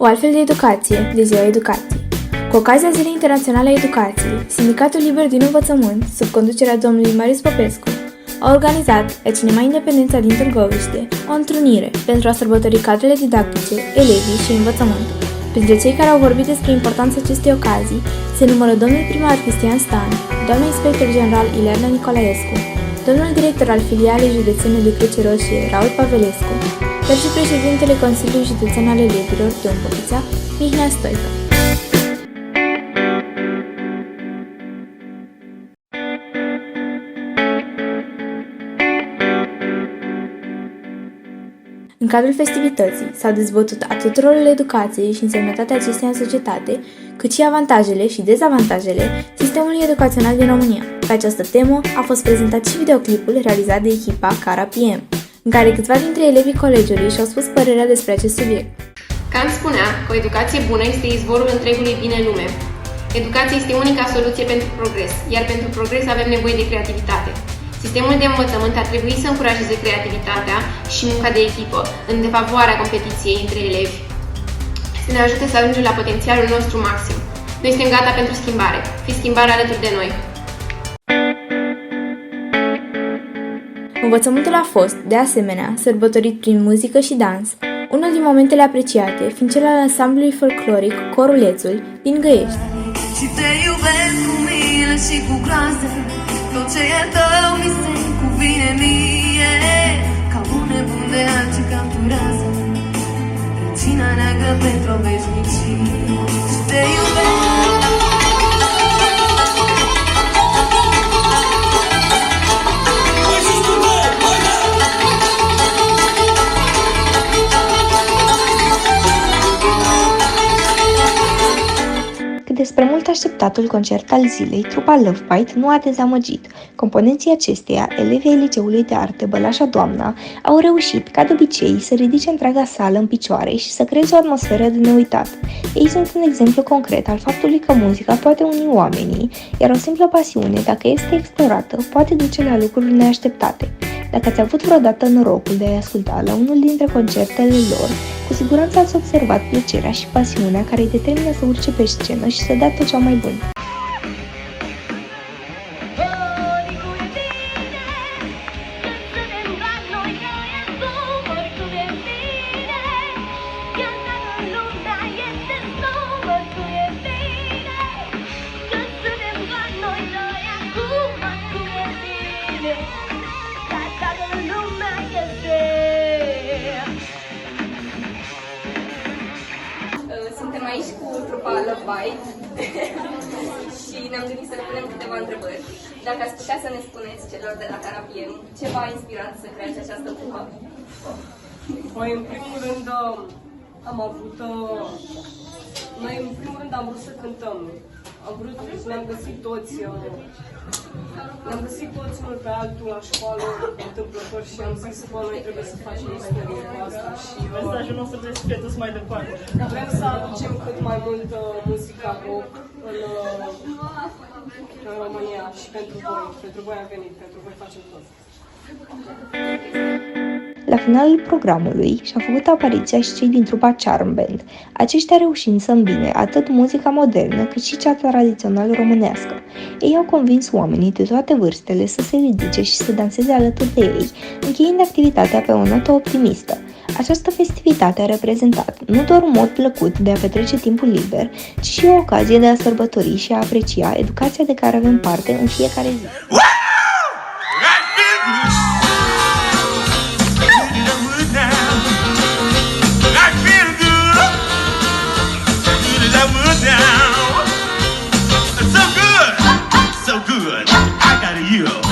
O altfel de educație, de Ziua Educației. Cu ocazia Zilei Internaționale a Educației, Sindicatul Liber din Învățământ, sub conducerea domnului Marius Popescu, a organizat, la Cinema Independența din Târgoviște, o întrunire pentru a sărbători cadrele didactice, elevii și învățământul. Printre cei care au vorbit despre importanța acestei ocazii se numără domnul primar Cristian Stan, doamna inspector general Ileana Nicolaescu, domnul director al filialei județene de Cruce Roșie, Raul Pavelescu, dar și președintele Consiliului Județean al Elevilor, Dâmbovița, Mihnea Stoica. În cadrul festivității s-au dezbătut atât rolul educației și însemnătatea acesteia în societate, cât și avantajele și dezavantajele sistemului educațional din România. Pe această temă a fost prezentat și videoclipul realizat de echipa Cara PM, în care câțiva dintre elevii colegiului și-au spus părerea despre acest subiect. Kant spunea că o educație bună este izvorul întregului bine în lume. Educația este unica soluție pentru progres, iar pentru progres avem nevoie de creativitate. Sistemul de învățământ ar trebui să încurajeze creativitatea și munca de echipă, în defavoarea competiției între elevi. Să ne ajute să ajungem la potențialul nostru maxim. Noi suntem gata pentru schimbare. Fi schimbare alături de noi. Învățământul a fost, de asemenea, sărbătorit prin muzică și dans, unul din momentele apreciate fiind cel al ansamblului folcloric Corulețul din Găiești. Și te iubesc cu milă și cu groază, tot ce e tău mi se cuvine mie, ca un nebun de alții capturează regina neagră pentru o veșnicie. Și te iubesc. Despre mult așteptatul concert al zilei, trupa Love Bite nu a dezamăgit. Componenții acesteia, elevii ai Liceului de Arte Bălașa Doamna, au reușit, ca de obicei, să ridice întreaga sală în picioare și să creeze o atmosferă de neuitat. Ei sunt un exemplu concret al faptului că muzica poate uni oamenii, iar o simplă pasiune, dacă este explorată, poate duce la lucruri neașteptate. Dacă ați avut vreodată norocul de a-i asculta la unul dintre concertele lor, cu siguranță ați observat plăcerea și pasiunea care îi determină să urce pe scenă și să dea tot cea mai bun. Suntem aici cu trupa Love Bite și ne-am gândit să le punem câteva întrebări. Dacă ați putea să ne spuneți celor de la Cara PM, ce v-a inspirat să creați această trupă? Păi, în primul rând, noi în primul rând am vrut să cântăm. Ne-am găsit toți unul pe altul la școală, întâmplător, și am zis că noi trebuie să facem istorie cu asta și mesajul nostru trebuie să fie dus mai departe. Vrem să aducem cât mai mult muzica rock în România și pentru voi am venit, pentru voi facem tot. La finalul programului și-a făcut apariția și cei din trupa Charm Band, aceștia reușind să îmbine atât muzica modernă cât și cea tradițională românească. Ei au convins oamenii de toate vârstele să se ridice și să danseze alături de ei, încheiind activitatea pe o notă optimistă. Această festivitate a reprezentat nu doar un mod plăcut de a petrece timpul liber, ci și o ocazie de a sărbători și a aprecia educația de care avem parte în fiecare zi. So good, I got a year.